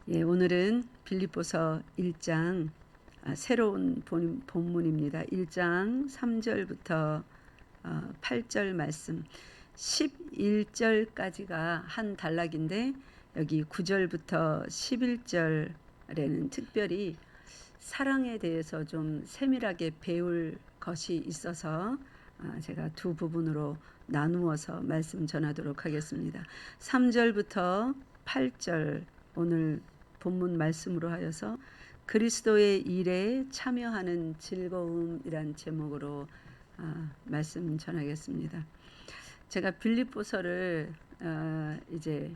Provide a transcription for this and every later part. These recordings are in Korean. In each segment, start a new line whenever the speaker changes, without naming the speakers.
예, 오늘은 빌립보서 1장 새로운 본문입니다. 1장 3절부터 8절 말씀 11절까지가 한 단락인데 여기 9절부터 11절에는 특별히 사랑에 대해서 좀 세밀하게 배울 것이 있어서 제가 두 부분으로 나누어서 말씀 전하도록 하겠습니다. 3절부터 8절 오늘 본문 말씀으로 하여서 그리스도의 일에 참여하는 즐거움이란 제목으로 말씀 전하겠습니다. 제가 빌립보서를 이제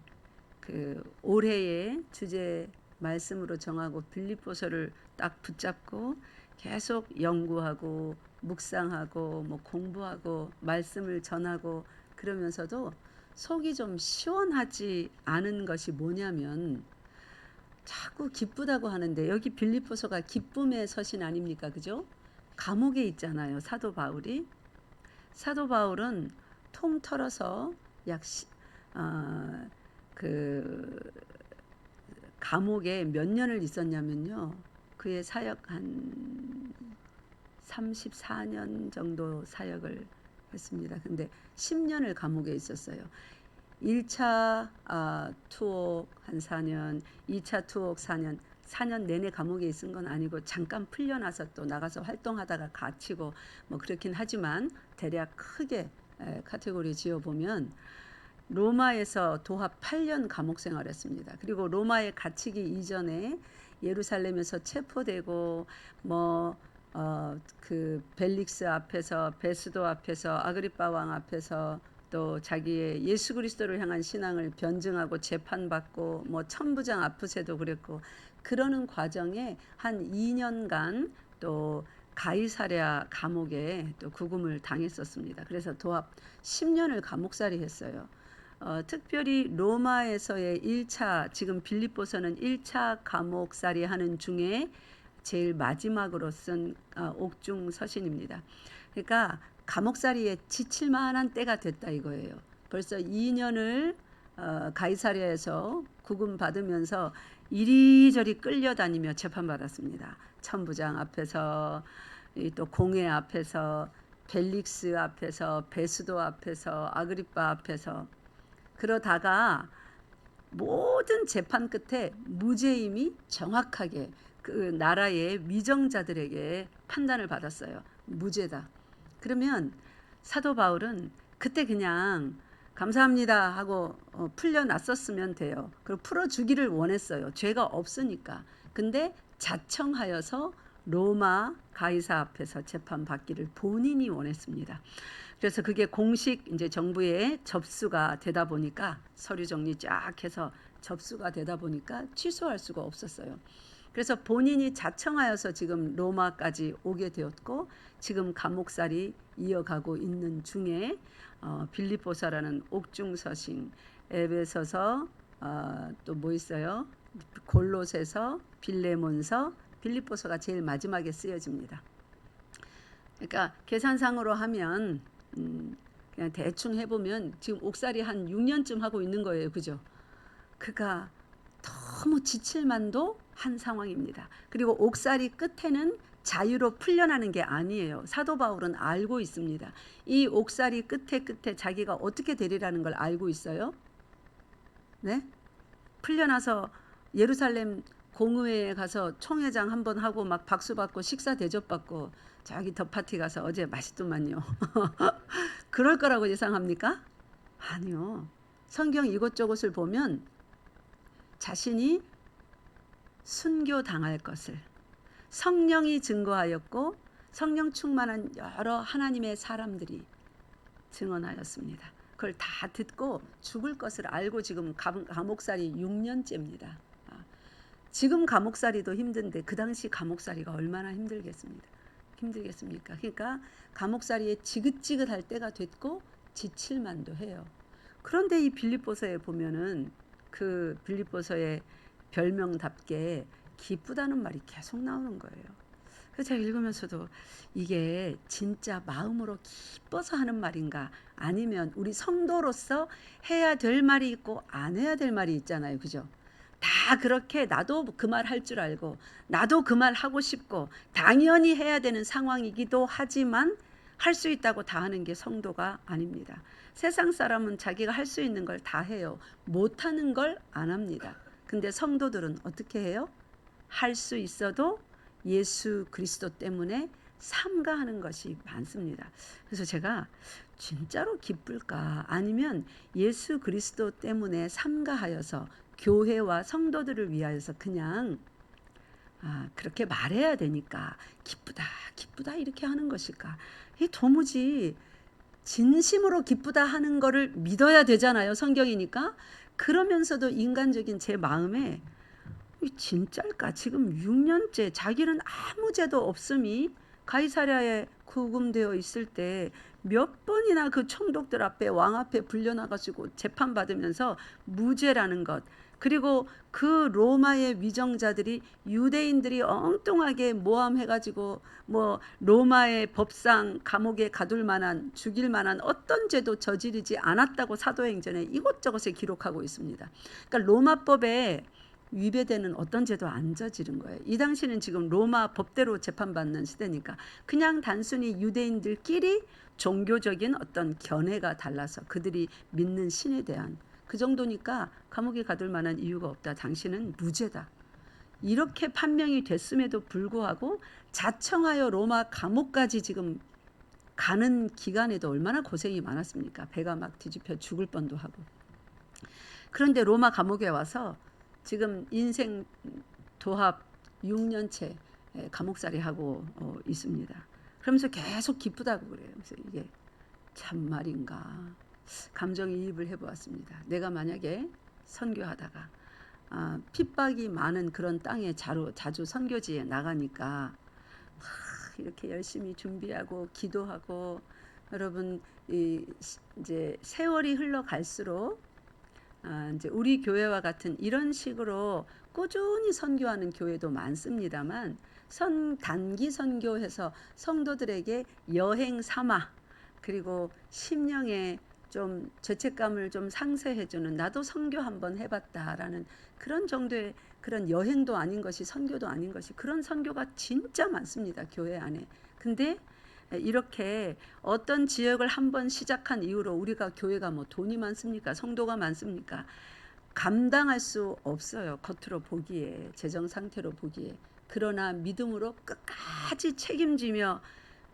그 올해의 주제 말씀으로 정하고 빌립보서를 딱 붙잡고 계속 연구하고 묵상하고 뭐 공부하고 말씀을 전하고 그러면서도 속이 좀 시원하지 않은 것이 뭐냐면 자꾸 기쁘다고 하는데 여기 빌립보서가 기쁨의 서신 아닙니까? 그죠? 감옥에 있잖아요. 사도 바울이. 사도 바울은 통틀어서 그 감옥에 몇 년을 있었냐면요. 그의 사역 한 34년 정도 사역을 했습니다. 근데 10년을 감옥에 있었어요. 1차 투옥 한 4년, 2차 투옥 4년, 4년 내내 감옥에 있은 건 아니고 잠깐 풀려나서 또 나가서 활동하다가 갇히고 뭐 그렇긴 하지만 대략 크게 카테고리 지어보면 로마에서 도합 8년 감옥 생활했습니다. 그리고 로마에 갇히기 이전에 예루살렘에서 체포되고 그 벨릭스 앞에서 베스도 앞에서 아그리파 왕 앞에서 또 자기의 예수 그리스도를 향한 신앙을 변증하고 재판받고 뭐 천부장 아프세도 그랬고 그러는 과정에 한 2년간 또 가이사랴 감옥에 또 구금을 당했었습니다. 그래서 도합 10년을 감옥살이 했어요. 특별히 로마에서의 1차 지금 빌립보서는 1차 감옥살이 하는 중에 제일 마지막으로 쓴 옥중 서신입니다. 그러니까 감옥살이에 지칠 만한 때가 됐다 이거예요. 벌써 2년을 가이사랴에서 구금 받으면서 이리저리 끌려다니며 재판받았습니다. 천부장 앞에서 또 공회 앞에서 벨릭스 앞에서 베스도 앞에서 아그리파 앞에서 그러다가 모든 재판 끝에 무죄임이 정확하게 그 나라의 위정자들에게 판단을 받았어요. 무죄다. 그러면 사도 바울은 그때 그냥 감사합니다 하고 풀려났었으면 돼요. 그리고 풀어주기를 원했어요. 죄가 없으니까. 근데 자청하여서 로마 가이사 앞에서 재판받기를 본인이 원했습니다. 그래서 그게 공식 이제 정부에 접수가 되다 보니까 서류 정리 쫙 해서 접수가 되다 보니까 취소할 수가 없었어요. 그래서 본인이 자청하여서 지금 로마까지 오게 되었고 지금 감옥살이 이어가고 있는 중에 빌립보서라는 옥중서신, 에베소서 또 뭐 있어요? 골로새서, 빌레몬서, 빌립보서가 제일 마지막에 쓰여집니다. 그러니까 계산상으로 하면 그냥 대충 해보면 지금 옥살이 한 6년쯤 하고 있는 거예요. 그죠? 그가 너무 지칠만도 한 상황입니다. 그리고 옥살이 끝에는 자유로 풀려나는 게 아니에요. 사도 바울은 알고 있습니다. 이 옥살이 끝에 자기가 어떻게 되리라는 걸 알고 있어요. 네? 풀려나서 예루살렘 공의회에 가서 총회장 한번 하고 막 박수 받고 식사 대접 받고 저기 더 파티 가서 어제 맛있더만요. 그럴 거라고 예상합니까? 아니요. 성경 이곳저곳을 보면 자신이 순교당할 것을 성령이 증거하였고 성령 충만한 여러 하나님의 사람들이 증언하였습니다. 그걸 다 듣고 죽을 것을 알고 지금 감옥살이 6년째입니다. 지금 감옥살이도 힘든데 그 당시 감옥살이가 얼마나 힘들겠습니까? 그러니까 감옥살이에 지긋지긋할 때가 됐고 지칠만도 해요. 그런데 이 빌립보서에 보면은 그 빌립보서의 별명답게 기쁘다는 말이 계속 나오는 거예요. 그래서 제가 읽으면서도 이게 진짜 마음으로 기뻐서 하는 말인가 아니면 우리 성도로서 해야 될 말이 있고 안 해야 될 말이 있잖아요. 그죠? 다 그렇게 나도 그 말 할 줄 알고 나도 그 말 하고 싶고 당연히 해야 되는 상황이기도 하지만 할 수 있다고 다 하는 게 성도가 아닙니다. 세상 사람은 자기가 할 수 있는 걸 다 해요. 못하는 걸 안 합니다. 근데 성도들은 어떻게 해요? 할 수 있어도 예수 그리스도 때문에 삼가하는 것이 많습니다. 그래서 제가 진짜로 기쁠까? 아니면 예수 그리스도 때문에 삼가하여서 교회와 성도들을 위하여서 그냥 그렇게 말해야 되니까 기쁘다, 기쁘다 이렇게 하는 것일까? 이 도무지 진심으로 기쁘다 하는 거를 믿어야 되잖아요. 성경이니까. 그러면서도 인간적인 제 마음에 진짜일까? 지금 6년째 자기는 아무 죄도 없음이 가이사랴에 구금되어 있을 때 몇 번이나 그 총독들 앞에 왕 앞에 불려나가지고 재판받으면서 무죄라는 것, 그리고 그 로마의 위정자들이 유대인들이 엉뚱하게 모함해가지고 뭐 로마의 법상 감옥에 가둘 만한 죽일 만한 어떤 죄도 저지르지 않았다고 사도행전에 이곳저곳에 기록하고 있습니다. 그러니까 로마법에 위배되는 어떤 죄도 안 저지른 거예요. 이 당시는 지금 로마 법대로 재판받는 시대니까 그냥 단순히 유대인들끼리 종교적인 어떤 견해가 달라서 그들이 믿는 신에 대한 그 정도니까 감옥에 가둘 만한 이유가 없다. 당신은 무죄다. 이렇게 판명이 됐음에도 불구하고 자청하여 로마 감옥까지 지금 가는 기간에도 얼마나 고생이 많았습니까? 배가 막 뒤집혀 죽을 뻔도 하고. 그런데 로마 감옥에 와서 지금 인생 도합 6년째 감옥살이 하고 있습니다. 그러면서 계속 기쁘다고 그래요. 그래서 이게 참말인가 감정이입을 해보았습니다. 내가 만약에 선교하다가 핍박이 많은 그런 땅에 자주 선교지에 나가니까 이렇게 열심히 준비하고 기도하고 여러분 이제 세월이 흘러갈수록 이제 우리 교회와 같은 이런 식으로 꾸준히 선교하는 교회도 많습니다만 단기 선교해서 성도들에게 여행 삼아 그리고 심령에 좀 죄책감을 좀 상쇄해주는 나도 선교 한번 해봤다라는 그런 정도의 그런 여행도 아닌 것이 선교도 아닌 것이 그런 선교가 진짜 많습니다. 교회 안에. 근데 이렇게 어떤 지역을 한번 시작한 이후로 우리가 교회가 뭐 돈이 많습니까? 성도가 많습니까? 감당할 수 없어요. 겉으로 보기에 재정 상태로 보기에. 그러나 믿음으로 끝까지 책임지며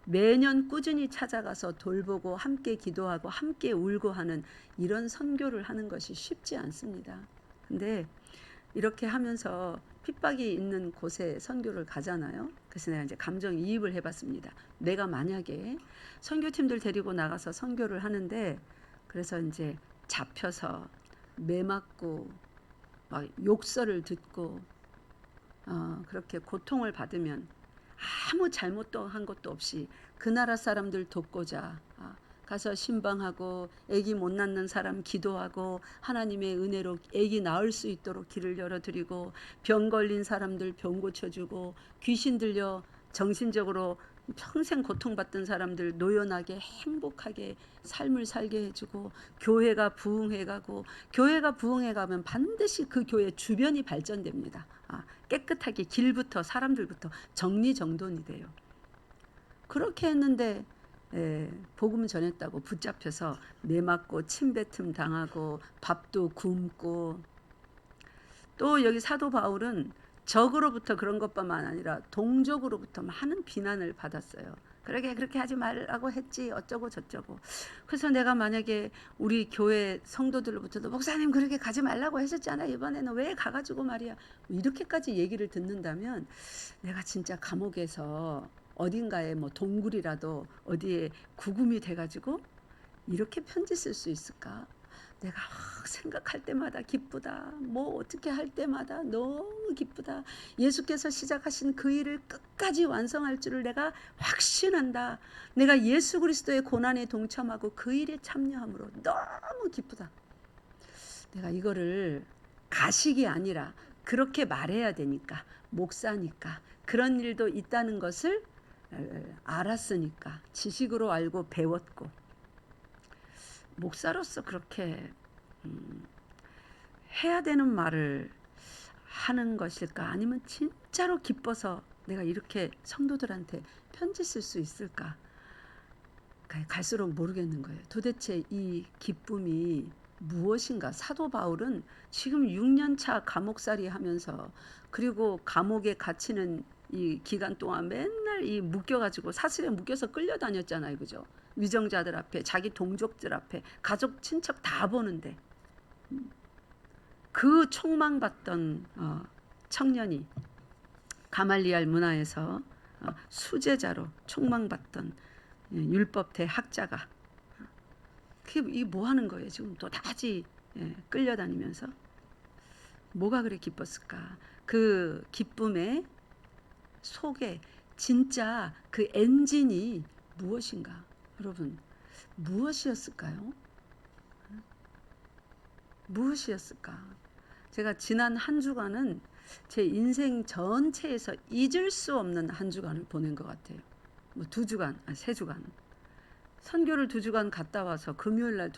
매년 꾸준히 찾아가서 돌보고 함께 기도하고 함께 울고 하는 이런 선교를 하는 것이 쉽지 않습니다. 근데 이렇게 하면서 핍박이 있는 곳에 선교를 가잖아요. 그래서 내가 이제 감정이입을 해봤습니다. 내가 만약에 선교팀들 데리고 나가서 선교를 하는데 그래서 이제 잡혀서 매 맞고 막 욕설을 듣고 그렇게 고통을 받으면 아무 잘못도 한 것도 없이 그 나라 사람들 돕고자 가서 신방하고 아기 못 낳는 사람 기도하고 하나님의 은혜로 아기 낳을 수 있도록 길을 열어드리고 병 걸린 사람들 병 고쳐주고 귀신 들려 정신적으로 평생 고통받던 사람들 노연하게 행복하게 삶을 살게 해주고 교회가 부흥해가고 교회가 부흥해가면 반드시 그 교회 주변이 발전됩니다. 깨끗하게 길부터 사람들부터 정리정돈이 돼요. 그렇게 했는데 복음 전했다고 붙잡혀서 내맞고 침뱉음 당하고 밥도 굶고 또 여기 사도 바울은 적으로부터 그런 것뿐만 아니라 동족으로부터 많은 비난을 받았어요. 그렇게 하지 말라고 했지 어쩌고 저쩌고. 그래서 내가 만약에 우리 교회 성도들로부터도 목사님 그렇게 가지 말라고 하셨잖아요. 이번에는 왜 가가지고 말이야. 이렇게까지 얘기를 듣는다면 내가 진짜 감옥에서 어딘가에 뭐 동굴이라도 어디에 구금이 돼가지고 이렇게 편지 쓸 수 있을까? 내가 생각할 때마다 기쁘다. 뭐 어떻게 할 때마다 너무 기쁘다. 예수께서 시작하신 그 일을 끝까지 완성할 줄을 내가 확신한다. 내가 예수 그리스도의 고난에 동참하고 그 일에 참여함으로 너무 기쁘다. 내가 이거를 가식이 아니라 그렇게 말해야 되니까 목사니까 그런 일도 있다는 것을 알았으니까 지식으로 알고 배웠고 목사로서 그렇게 해야 되는 말을 하는 것일까? 아니면 진짜로 기뻐서 내가 이렇게 성도들한테 편지 쓸 수 있을까? 갈수록 모르겠는 거예요. 도대체 이 기쁨이 무엇인가? 사도 바울은 지금 6년차 감옥살이 하면서, 그리고 감옥에 갇히는 이 기간 동안 맨날 이 묶여가지고 사슬에 묶여서 끌려다녔잖아요. 그죠? 위정자들 앞에, 자기 동족들 앞에, 가족 친척 다 보는데 그 총망받던 청년이 가말리알 문화에서 수제자로 총망받던 율법 대학자가, 그게 이 뭐 하는 거예요? 지금 또 다시 끌려다니면서 뭐가 그래 기뻤을까? 그 기쁨의 속에 진짜 그 엔진이 무엇인가? 여러분, 무엇이었을까요? 무엇이었을까? 제가 지난 한 주간은 제 인생 전체에서 잊을 수 없는 한 주간을 보낸 것 같아요. 뭐 2주간, 3주간. 선교를 2주간 갔다 와서 금요일 날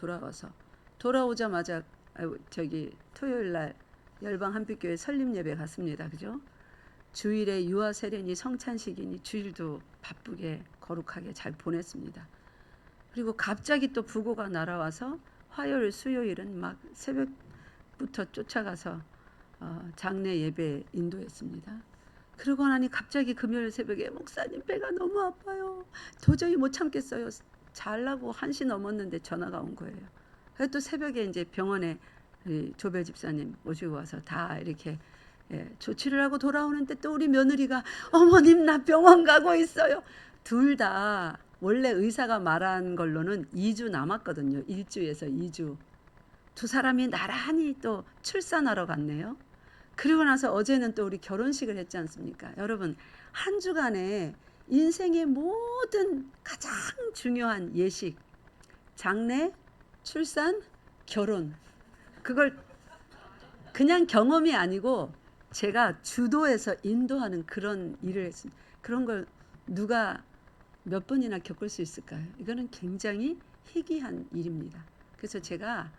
돌아오자마자 토요일 날 열방 한빛교회 설립 예배 갔습니다. 그죠? 주일에 유아 세례니 성찬식이니 주일도 바쁘게 거룩하게 잘 보냈습니다. 그리고 갑자기 또 부고가 날아와서 화요일 수요일은 막 새벽부터 쫓아가서 장례 예배 인도했습니다. 그러고 나니 갑자기 금요일 새벽에 목사님 배가 너무 아파요. 도저히 못 참겠어요. 자려고 1시 넘었는데 전화가 온 거예요. 그래서 또 새벽에 이제 병원에 조별 집사님 모시고 와서 다 이렇게 조치를 하고 돌아오는데 또 우리 며느리가 어머님 나 병원 가고 있어요. 둘 다 원래 의사가 말한 걸로는 2주 남았거든요. 1주에서 2주. 두 사람이 나란히 또 출산하러 갔네요. 그리고 나서 어제는 또 우리 결혼식을 했지 않습니까? 여러분, 한 주간에 인생의 모든 가장 중요한 예식, 장례, 출산, 결혼, 그걸 그냥 경험이 아니고 제가 주도해서 인도하는 그런 일을 했습니다. 그런 걸 누가 몇 번이나 겪을 수 있을까요? 이거는 굉장히 희귀한 일입니다. 그래서 제가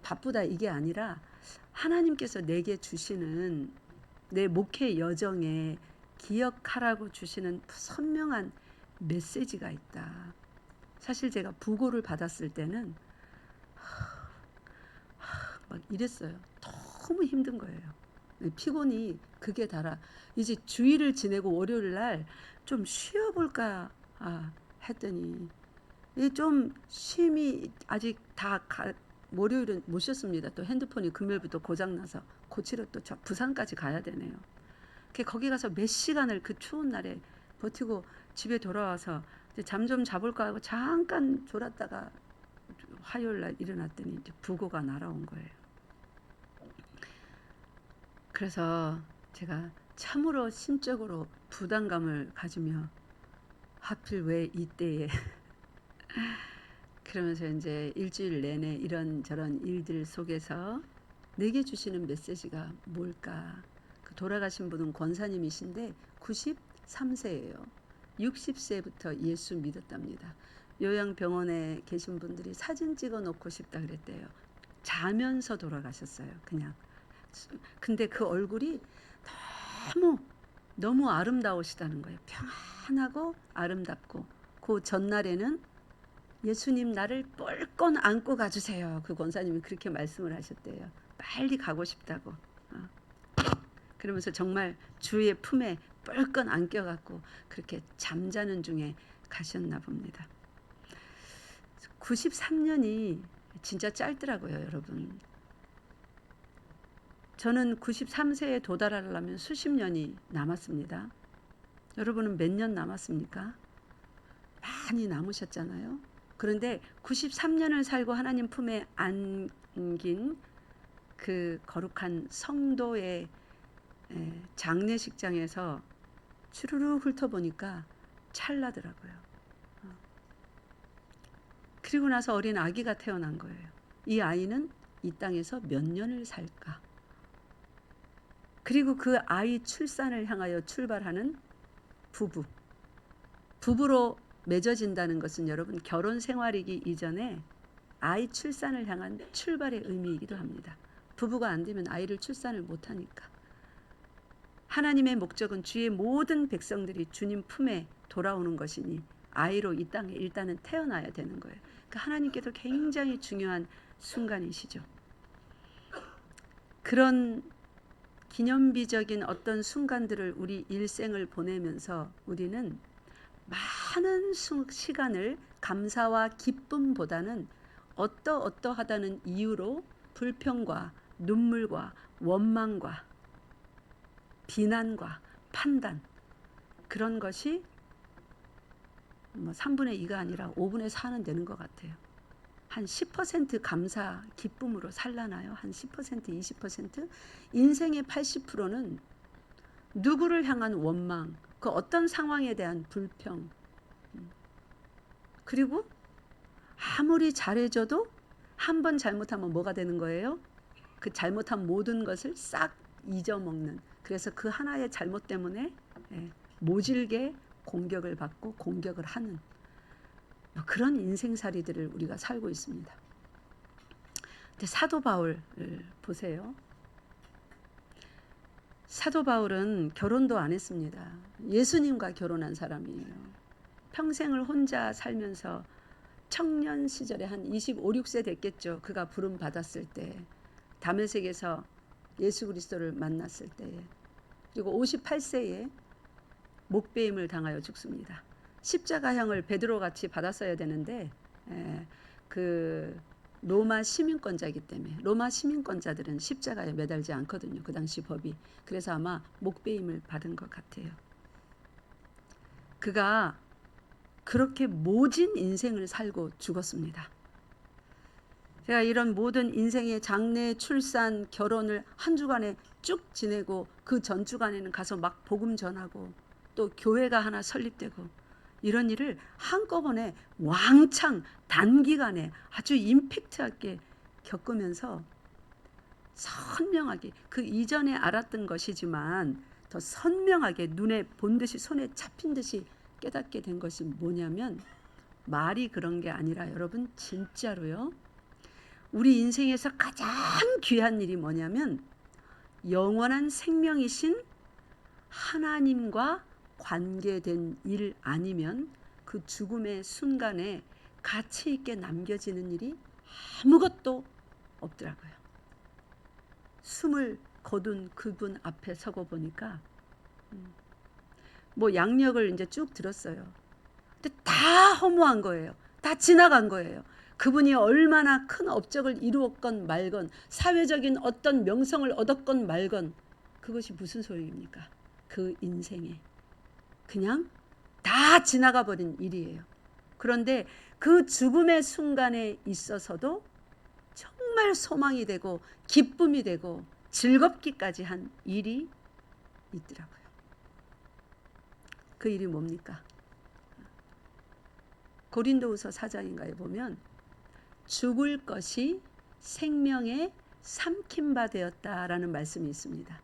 바쁘다 이게 아니라 하나님께서 내게 주시는 내 목회 여정에 기억하라고 주시는 선명한 메시지가 있다. 사실 제가 부고를 받았을 때는 막 이랬어요. 너무 힘든 거예요. 피곤이 극에 달아 이제 주일을 지내고 월요일 날 좀 쉬어볼까 했더니 좀 쉼이 아직 월요일은 못 쉬었습니다. 또 핸드폰이 금요일부터 고장나서 고치러 또 저 부산까지 가야 되네요. 거기 가서 몇 시간을 그 추운 날에 버티고 집에 돌아와서 잠 좀 자볼까 하고 잠깐 졸았다가 화요일 날 일어났더니 이제 부고가 날아온 거예요. 그래서 제가 참으로 심적으로 부담감을 가지며 하필 왜 이때에 그러면서 이제 일주일 내내 이런저런 일들 속에서 내게 주시는 메시지가 뭘까? 그 돌아가신 분은 권사님이신데 93세예요. 60세부터 예수 믿었답니다. 요양병원에 계신 분들이 사진 찍어 놓고 싶다 그랬대요. 자면서 돌아가셨어요. 그냥. 근데 그 얼굴이 너무 아름다우시다는 거예요. 평안하고 아름답고 그 전날에는 예수님 나를 뻘건 안고 가주세요. 그 권사님이 그렇게 말씀을 하셨대요. 빨리 가고 싶다고. 그러면서 정말 주의 품에 뻘건 안겨갖고 그렇게 잠자는 중에 가셨나 봅니다. 93년이 진짜 짧더라고요, 여러분. 저는 93세에 도달하려면 수십 년이 남았습니다. 여러분은 몇 년 남았습니까? 많이 남으셨잖아요. 그런데 93년을 살고 하나님 품에 안긴 그 거룩한 성도의 장례식장에서 주르르 훑어보니까 찰나더라고요. 그리고 나서 어린 아기가 태어난 거예요. 이 아이는 이 땅에서 몇 년을 살까? 그리고 그 아이 출산을 향하여 출발하는 부부로 맺어진다는 것은 여러분 결혼 생활이기 이전에 아이 출산을 향한 출발의 의미이기도 합니다. 부부가 안 되면 아이를 출산을 못하니까. 하나님의 목적은 주의 모든 백성들이 주님 품에 돌아오는 것이니 아이로 이 땅에 일단은 태어나야 되는 거예요. 그러니까 하나님께서 굉장히 중요한 순간이시죠. 그런 기념비적인 어떤 순간들을 우리 일생을 보내면서 우리는 많은 시간을 감사와 기쁨보다는 어떠하다는 이유로 불평과 눈물과 원망과 비난과 판단, 그런 것이 3분의 2가 아니라 5분의 4는 되는 것 같아요. 한 10% 감사, 기쁨으로 살라나요? 한 10%, 20%? 인생의 80%는 누구를 향한 원망, 그 어떤 상황에 대한 불평, 그리고 아무리 잘해줘도 한 번 잘못하면 뭐가 되는 거예요? 그 잘못한 모든 것을 싹 잊어먹는, 그래서 그 하나의 잘못 때문에 모질게 공격을 받고 공격을 하는 그런 인생살이들을 우리가 살고 있습니다. 근데 사도 바울을 보세요. 사도 바울은 결혼도 안 했습니다. 예수님과 결혼한 사람이에요. 평생을 혼자 살면서 청년 시절에 한 25, 6세 됐겠죠. 그가 부름 받았을 때, 다메섹에서 예수 그리스도를 만났을 때, 그리고 58세에 목배임을 당하여 죽습니다. 십자가형을 베드로같이 받았어야 되는데 그 로마 시민권자이기 때문에, 로마 시민권자들은 십자가에 매달지 않거든요. 그 당시 법이. 그래서 아마 목배임을 받은 것 같아요. 그가 그렇게 모진 인생을 살고 죽었습니다. 제가 이런 모든 인생의 장래, 출산, 결혼을 한 주간에 쭉 지내고 그 전 주간에는 가서 막 복음 전하고 또 교회가 하나 설립되고 이런 일을 한꺼번에 왕창 단기간에 아주 임팩트하게 겪으면서 선명하게, 그 이전에 알았던 것이지만 더 선명하게 눈에 본 듯이 손에 잡힌 듯이 깨닫게 된 것이 뭐냐면, 말이 그런 게 아니라 여러분 진짜로요, 우리 인생에서 가장 귀한 일이 뭐냐면 영원한 생명이신 하나님과 관계된 일 아니면 그 죽음의 순간에 가치 있게 남겨지는 일이 아무것도 없더라고요. 숨을 거둔 그분 앞에 서고 보니까 뭐 양력을 이제 쭉 들었어요. 근데 다 허무한 거예요. 다 지나간 거예요. 그분이 얼마나 큰 업적을 이루었건 말건, 사회적인 어떤 명성을 얻었건 말건, 그것이 무슨 소용입니까? 그 인생에 그냥 다 지나가 버린 일이에요. 그런데 그 죽음의 순간에 있어서도 정말 소망이 되고 기쁨이 되고 즐겁기까지 한 일이 있더라고요. 그 일이 뭡니까? 고린도후서 4장인가에 보면 죽을 것이 생명의 삼킴바 되었다라는 말씀이 있습니다.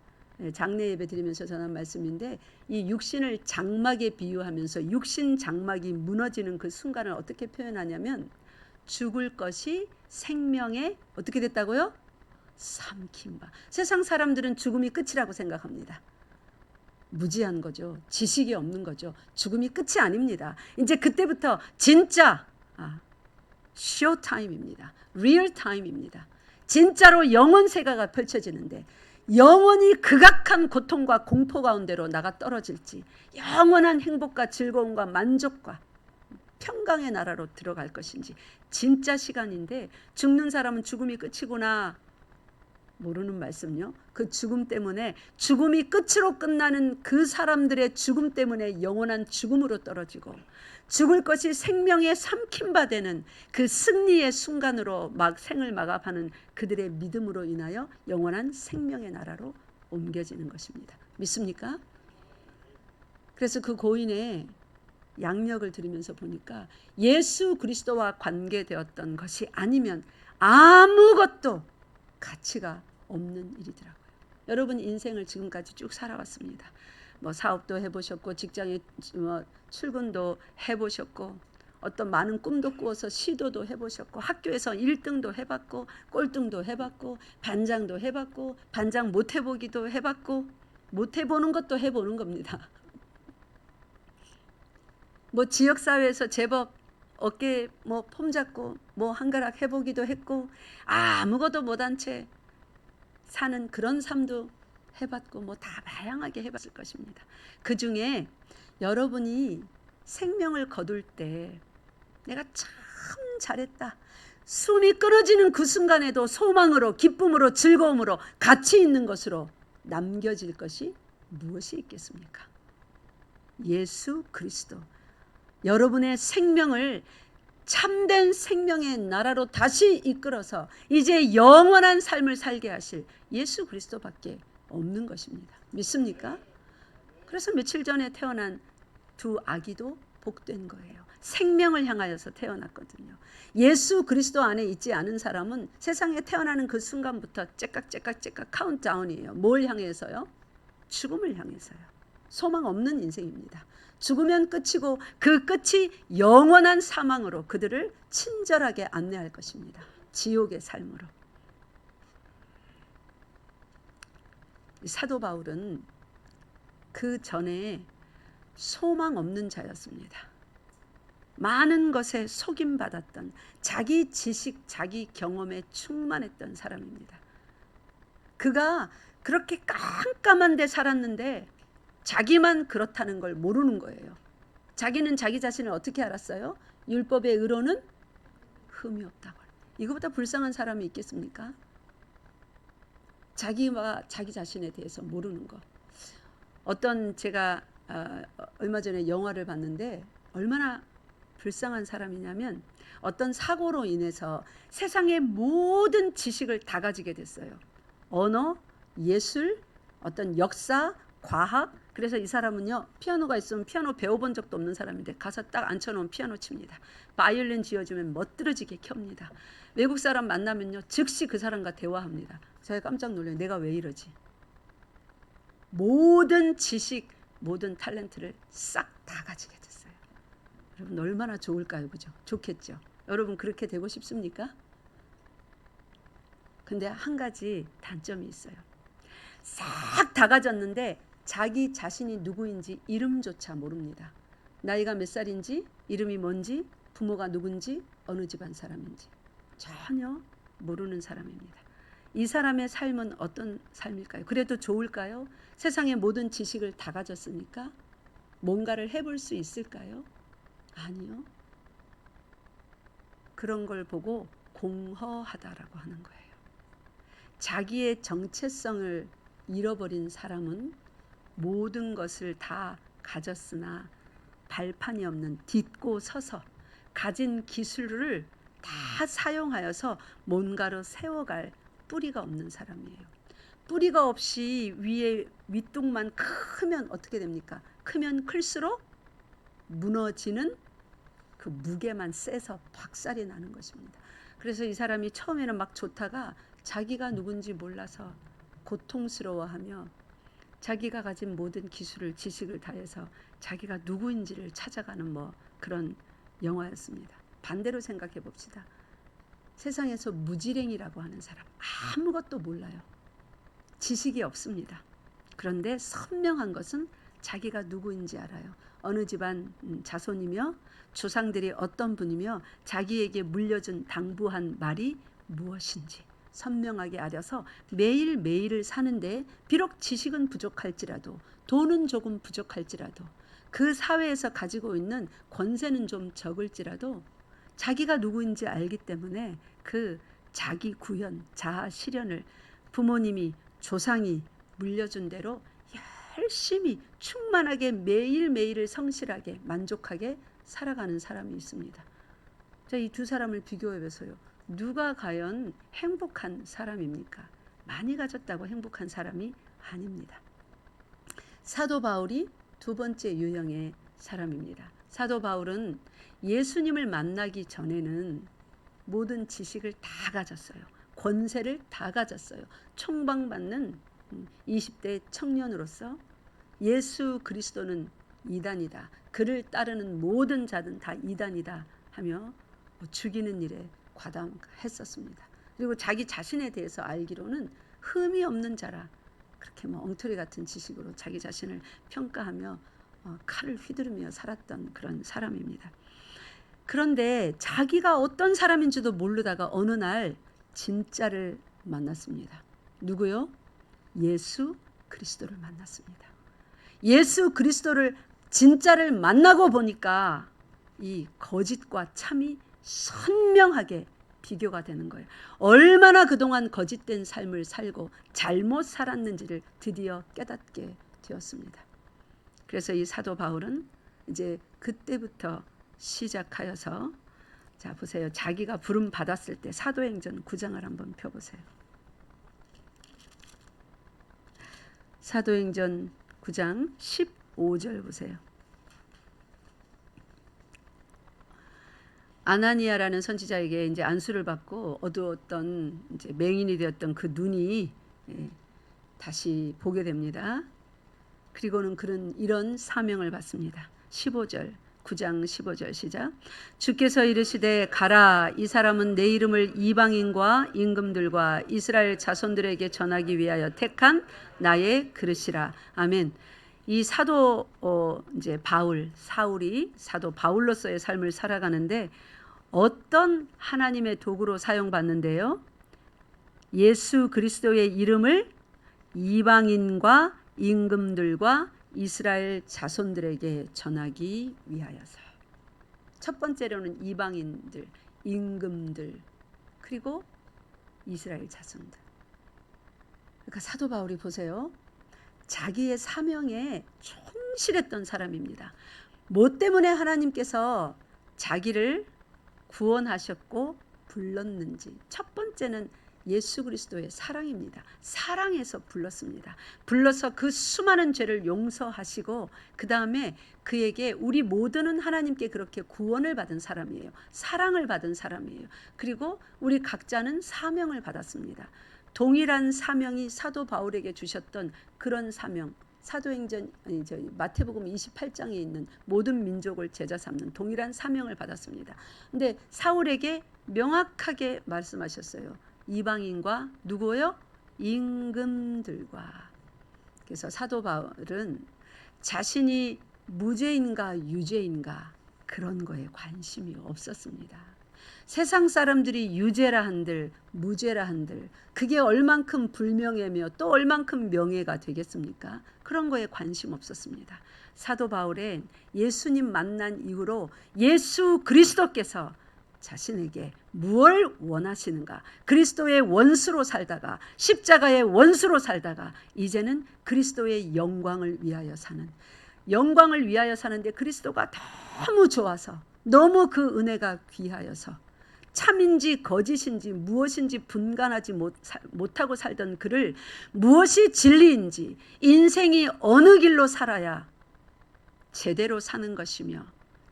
장례 예배 드리면서 전한 말씀인데, 이 육신을 장막에 비유하면서 육신 장막이 무너지는 그 순간을 어떻게 표현하냐면, 죽을 것이 생명의 어떻게 됐다고요? 삼킴바. 세상 사람들은 죽음이 끝이라고 생각합니다. 무지한 거죠. 지식이 없는 거죠. 죽음이 끝이 아닙니다. 이제 그때부터 진짜 쇼타임입니다. 리얼타임입니다. 진짜로 영원 세가가 펼쳐지는데, 영원히 극악한 고통과 공포 가운데로 나가 떨어질지 영원한 행복과 즐거움과 만족과 평강의 나라로 들어갈 것인지, 진짜 시간인데 죽는 사람은 죽음이 끝이구나 모르는 말씀요. 그 죽음 때문에, 죽음이 끝으로 끝나는 그 사람들의 죽음 때문에 영원한 죽음으로 떨어지고, 죽을 것이 생명의 삼킴바 되는 그 승리의 순간으로 막 생을 마감하는 그들의 믿음으로 인하여 영원한 생명의 나라로 옮겨지는 것입니다. 믿습니까? 그래서 그 고인의 양력을 들으면서 보니까 예수 그리스도와 관계되었던 것이 아니면 아무것도 가치가 없는 일이더라고요. 여러분 인생을 지금까지 쭉 살아왔습니다. 뭐 사업도 해보셨고, 직장에 출근도 해보셨고, 어떤 많은 꿈도 꾸어서 시도도 해보셨고, 학교에서 1등도 해봤고, 꼴등도 해봤고, 반장도 해봤고, 반장 못 해보기도 해봤고, 못 해보는 것도 해보는 겁니다. 뭐 지역사회에서 제법 어깨 뭐 폼 잡고 뭐 한가락 해보기도 했고 아무것도 못한 채 사는 그런 삶도 해봤고 뭐 다 다양하게 해봤을 것입니다. 그 중에 여러분이 생명을 거둘 때 내가 참 잘했다. 숨이 끊어지는 그 순간에도 소망으로 기쁨으로 즐거움으로 가치 있는 것으로 남겨질 것이 무엇이 있겠습니까? 예수 그리스도. 여러분의 생명을 참된 생명의 나라로 다시 이끌어서 이제 영원한 삶을 살게 하실 예수 그리스도밖에 없는 것입니다. 믿습니까? 그래서 며칠 전에 태어난 두 아기도 복된 거예요. 생명을 향하여서 태어났거든요. 예수 그리스도 안에 있지 않은 사람은 세상에 태어나는 그 순간부터 째깍째깍째깍 카운트다운이에요. 뭘 향해서요? 죽음을 향해서요. 소망 없는 인생입니다. 죽으면 끝이고 그 끝이 영원한 사망으로 그들을 친절하게 안내할 것입니다. 지옥의 삶으로. 사도 바울은 그 전에 소망 없는 자였습니다. 많은 것에 속임받았던 자기 지식, 자기 경험에 충만했던 사람입니다. 그가 그렇게 깜깜한 데 살았는데 자기만 그렇다는 걸 모르는 거예요. 자기는 자기 자신을 어떻게 알았어요? 율법의 의로는 흠이 없다고. 이거보다 불쌍한 사람이 있겠습니까? 자기와 자기 자신에 대해서 모르는 거. 어떤 제가 얼마 전에 영화를 봤는데 얼마나 불쌍한 사람이냐면 어떤 사고로 인해서 세상의 모든 지식을 다 가지게 됐어요. 언어, 예술, 어떤 역사, 과학. 그래서 이 사람은요, 피아노가 있으면 피아노 배워본 적도 없는 사람인데 가서 딱 앉혀놓으면 피아노 칩니다. 바이올린 쥐어주면 멋들어지게 켭니다. 외국 사람 만나면요, 즉시 그 사람과 대화합니다. 제가 깜짝 놀라요. 내가 왜 이러지? 모든 지식, 모든 탤런트를 싹 다 가지게 됐어요. 여러분 얼마나 좋을까요? 그죠? 좋겠죠? 여러분 그렇게 되고 싶습니까? 근데 한 가지 단점이 있어요. 싹 다 가졌는데 자기 자신이 누구인지 이름조차 모릅니다. 나이가 몇 살인지, 이름이 뭔지, 부모가 누군지, 어느 집안 사람인지 전혀 모르는 사람입니다. 이 사람의 삶은 어떤 삶일까요? 그래도 좋을까요? 세상의 모든 지식을 다 가졌으니까 뭔가를 해볼 수 있을까요? 아니요. 그런 걸 보고 공허하다라고 하는 거예요. 자기의 정체성을 잃어버린 사람은 모든 것을 다 가졌으나 발판이 없는 딛고 서서 가진 기술을 다 사용하여서 뭔가로 세워갈 뿌리가 없는 사람이에요. 뿌리가 없이 위에 윗둥만 크면 어떻게 됩니까? 크면 클수록 무너지는 그 무게만 세서 박살이 나는 것입니다. 그래서 이 사람이 처음에는 막 좋다가 자기가 누군지 몰라서 고통스러워하며 자기가 가진 모든 기술을 지식을 다해서 자기가 누구인지를 찾아가는 뭐 그런 영화였습니다. 반대로 생각해 봅시다. 세상에서 무지랭이라고 하는 사람 아무것도 몰라요. 지식이 없습니다. 그런데 선명한 것은 자기가 누구인지 알아요. 어느 집안 자손이며 조상들이 어떤 분이며 자기에게 물려준 당부한 말이 무엇인지 선명하게 알아서 매일매일을 사는데 비록 지식은 부족할지라도 돈은 조금 부족할지라도 그 사회에서 가지고 있는 권세는 좀 적을지라도 자기가 누구인지 알기 때문에 그 자기 구현, 자아 실현을 부모님이 조상이 물려준 대로 열심히 충만하게 매일매일을 성실하게 만족하게 살아가는 사람이 있습니다. 자, 이 두 사람을 비교해 보세요. 누가 과연 행복한 사람입니까? 많이 가졌다고 행복한 사람이 아닙니다. 사도 바울이 두 번째 유형의 사람입니다. 사도 바울은 예수님을 만나기 전에는 모든 지식을 다 가졌어요. 권세를 다 가졌어요. 총방받는 20대 청년으로서 예수 그리스도는 이단이다. 그를 따르는 모든 자는 다 이단이다 하며 죽이는 일에 과담했었습니다. 그리고 자기 자신에 대해서 알기로는 흠이 없는 자라 그렇게 뭐 엉터리 같은 지식으로 자기 자신을 평가하며 칼을 휘두르며 살았던 그런 사람입니다. 그런데 자기가 어떤 사람인지도 모르다가 어느 날 진짜를 만났습니다. 누구요? 예수 그리스도를 만났습니다. 예수 그리스도를 진짜를 만나고 보니까 이 거짓과 참이 선명하게 비교가 되는 거예요. 얼마나 그동안 거짓된 삶을 살고 잘못 살았는지를 드디어 깨닫게 되었습니다. 그래서 이 사도 바울은 이제 그때부터 시작하여서, 자 보세요. 자기가 부름 받았을 때 사도행전 9장을 한번 펴보세요. 사도행전 9장 15절 보세요. 아나니아라는 선지자에게 이제 안수를 받고 어두웠던 이제 맹인이 되었던 그 눈이 다시 보게 됩니다. 그리고는 그런 이런 사명을 받습니다. 15절, 9장 15절 시작. 주께서 이르시되 가라, 이 사람은 내 이름을 이방인과 임금들과 이스라엘 자손들에게 전하기 위하여 택한 나의 그릇이라. 아멘. 이 사도 이제 바울, 사울이 사도 바울로서의 삶을 살아가는데 어떤 하나님의 도구로 사용받는데요? 예수 그리스도의 이름을 이방인과 임금들과 이스라엘 자손들에게 전하기 위하여서. 첫 번째로는 이방인들, 임금들, 그리고 이스라엘 자손들. 그러니까 사도 바울이 보세요. 자기의 사명에 충실했던 사람입니다. 뭐 때문에 하나님께서 자기를 구원하셨고 불렀는지. 첫 번째는 예수 그리스도의 사랑입니다. 사랑해서 불렀습니다. 불러서 그 수많은 죄를 용서하시고 그 다음에 그에게 우리 모두는 하나님께 그렇게 구원을 받은 사람이에요. 사랑을 받은 사람이에요. 그리고 우리 각자는 사명을 받았습니다. 동일한 사명이 사도 바울에게 주셨던 그런 사명, 사도행전 마태복음 28장에 있는 모든 민족을 제자 삼는 동일한 사명을 받았습니다. 근데 사울에게 명확하게 말씀하셨어요. 이방인과 누구요? 임금들과. 그래서 사도 바울은 자신이 무죄인가 유죄인가 그런 거에 관심이 없었습니다. 세상 사람들이 유죄라 한들 무죄라 한들 그게 얼만큼 불명예며 또 얼만큼 명예가 되겠습니까? 그런 거에 관심 없었습니다. 사도 바울은 예수님 만난 이후로 예수 그리스도께서 자신에게 무엇을 원하시는가? 그리스도의 원수로 살다가 십자가의 원수로 살다가 이제는 그리스도의 영광을 위하여 사는, 영광을 위하여 사는데 그리스도가 너무 좋아서 너무 그 은혜가 귀하여서 참인지 거짓인지 무엇인지 분간하지 못하고 살던 그를 무엇이 진리인지 인생이 어느 길로 살아야 제대로 사는 것이며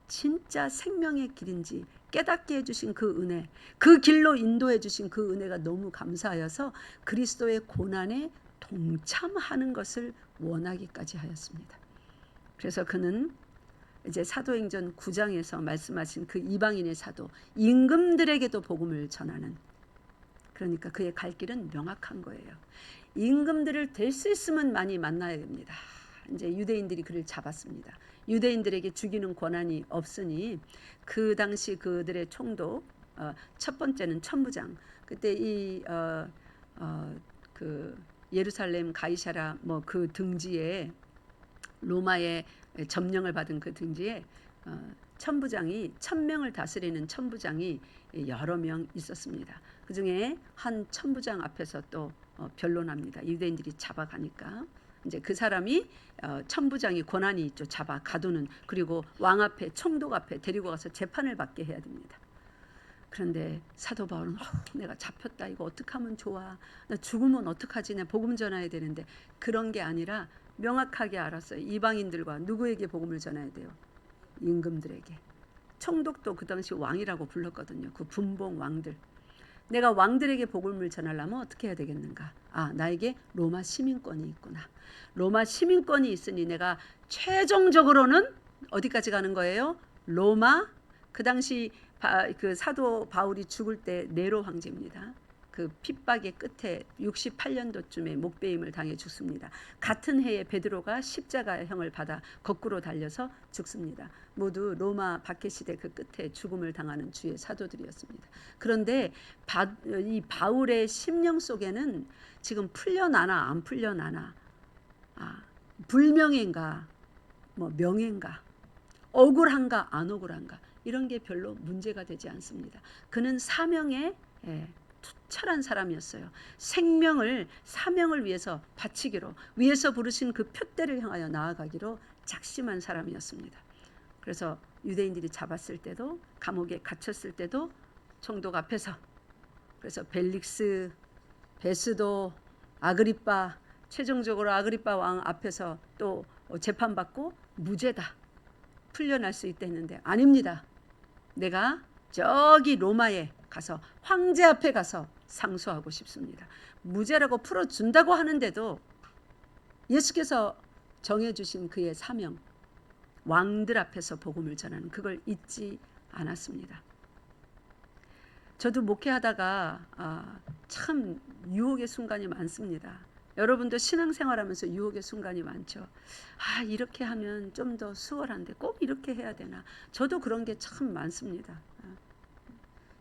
진짜 생명의 길인지 깨닫게 해주신 그 은혜, 그 길로 인도해 주신 그 은혜가 너무 감사하여서 그리스도의 고난에 동참하는 것을 원하기까지 하였습니다. 그래서 그는 이제 사도행전 9장에서 말씀하신 그 이방인의 사도, 임금들에게도 복음을 전하는, 그러니까 그의 갈 길은 명확한 거예요. 임금들을 될 수 있으면 많이 만나야 됩니다. 이제 유대인들이 그를 잡았습니다. 유대인들에게 죽이는 권한이 없으니 그 당시 그들의 총독, 첫 번째는 천부장. 그때 그 예루살렘 가이사라 뭐 그 등지에 로마의 점령을 받은 그 등지에 천부장이 1000명을 다스리는 천부장이 여러 명 있었습니다. 그 중에 한 천부장 앞에서 또 변론합니다. 유대인들이 잡아가니까 이제 그 사람이 천부장이 권한이 있죠. 잡아 가두는. 그리고 왕 앞에 총독 앞에 데리고 가서 재판을 받게 해야 됩니다. 그런데 사도 바울은 내가 잡혔다. 이거 어떻게 하면 좋아. 나 죽으면 어떡하지. 내가 복음 전해야 되는데 그런 게 아니라 명확하게 알았어요. 이방인들과 누구에게 복음을 전해야 돼요? 임금들에게. 총독도 그 당시 왕이라고 불렀거든요. 그 분봉 왕들. 내가 왕들에게 복음을 전하려면 어떻게 해야 되겠는가? 나에게 로마 시민권이 있구나. 로마 시민권이 있으니 내가 최종적으로는 어디까지 가는 거예요? 로마. 그 당시 그 사도 바울이 죽을 때 네로 황제입니다. 그 핍박의 끝에 68년도쯤에 목베임을 당해 죽습니다. 같은 해에 베드로가 십자가형을 받아 거꾸로 달려서 죽습니다. 모두 로마 박해시대 그 끝에 죽음을 당하는 주의 사도들이었습니다. 그런데 이 바울의 심령 속에는 지금 풀려나나 안 풀려나나, 불명예인가 뭐 명예인가, 억울한가 안 억울한가, 이런 게 별로 문제가 되지 않습니다. 그는 사명에 투철한 사람이었어요. 생명을 사명을 위해서 바치기로, 위에서 부르신 그 표대를 향하여 나아가기로 작심한 사람이었습니다. 그래서 유대인들이 잡았을 때도, 감옥에 갇혔을 때도 총독 앞에서, 그래서 벨릭스, 베스도, 아그리빠, 최종적으로 아그리빠 왕 앞에서 또 재판받고 무죄다, 풀려날 수 있다 했는데, 아닙니다. 내가 저기 로마에 가서 황제 앞에 가서 상소하고 싶습니다. 무죄라고 풀어준다고 하는데도 예수께서 정해주신 그의 사명, 왕들 앞에서 복음을 전하는 그걸 잊지 않았습니다. 저도 목회하다가 참 유혹의 순간이 많습니다. 여러분도 신앙생활하면서 유혹의 순간이 많죠. 이렇게 하면 좀 더 수월한데 꼭 이렇게 해야 되나. 저도 그런 게 참 많습니다.